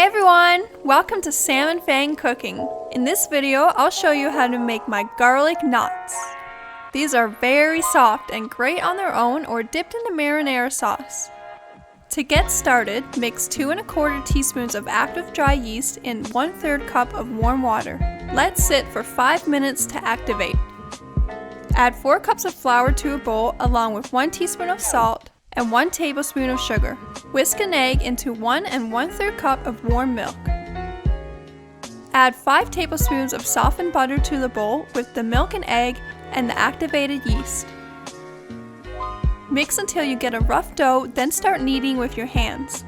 Hey everyone! Welcome to Sam and Fang Cooking. In this video, I'll show you how to make my garlic knots. These are very soft and great on their own or dipped into marinara sauce. To get started, mix 2 1/4 teaspoons of active dry yeast in 1/3 cup of warm water. Let sit for 5 minutes to activate. Add 4 cups of flour to a bowl along with 1 teaspoon of salt and 1 tablespoon of sugar. Whisk an egg into 1 1/3 cup of warm milk. Add 5 tablespoons of softened butter to the bowl with the milk and egg and the activated yeast. Mix until you get a rough dough, then start kneading with your hands.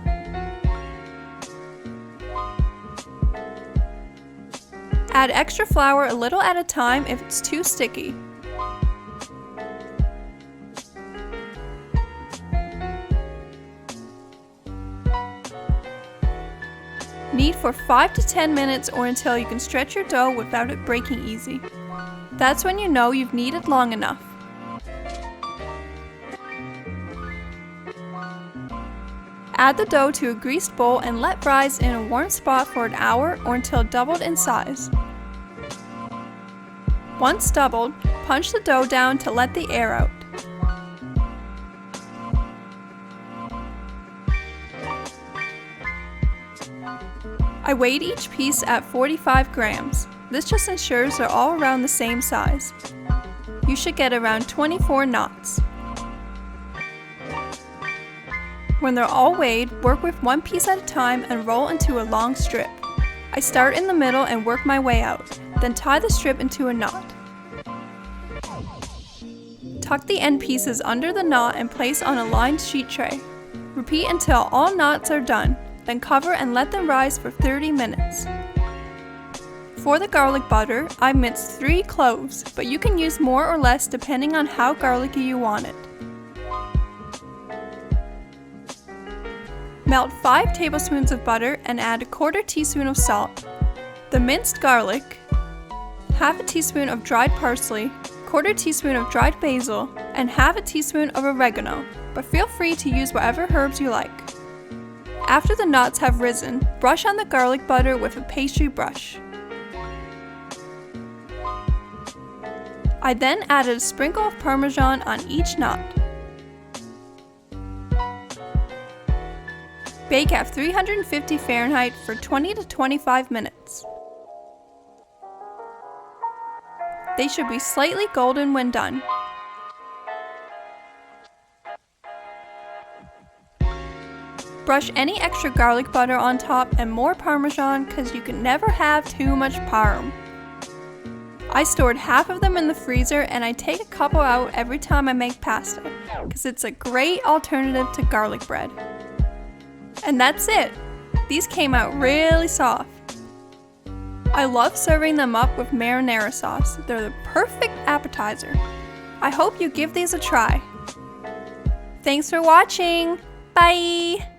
Add extra flour a little at a time if it's too sticky. Knead for 5 to 10 minutes or until you can stretch your dough without it breaking easy. That's when you know you've kneaded long enough. Add the dough to a greased bowl and let rise in a warm spot for an hour or until doubled in size. Once doubled, punch the dough down to let the air out. I weighed each piece at 45 grams. This just ensures they're all around the same size. You should get around 24 knots. When they're all weighed, work with 1 piece at a time and roll into a long strip. I start in the middle and work my way out, then tie the strip into a knot. Tuck the end pieces under the knot and place on a lined sheet tray. Repeat until all knots are done. Then cover and let them rise for 30 minutes. For the garlic butter, I minced 3 cloves, but you can use more or less depending on how garlicky you want it. Melt 5 tablespoons of butter and add 1/4 teaspoon of salt, the minced garlic, 1/2 teaspoon of dried parsley, 1/4 teaspoon of dried basil, and 1/2 teaspoon of oregano, but feel free to use whatever herbs you like. After the knots have risen, brush on the garlic butter with a pastry brush. I then added a sprinkle of Parmesan on each knot. Bake at 350 Fahrenheit for 20 to 25 minutes. They should be slightly golden when done. Brush any extra garlic butter on top and more Parmesan because you can never have too much parm. I stored 1/2 of them in the freezer and I take a couple out every time I make pasta because it's a great alternative to garlic bread. And that's it! These came out really soft. I love serving them up with marinara sauce. They're the perfect appetizer. I hope you give these a try. Thanks for watching! Bye!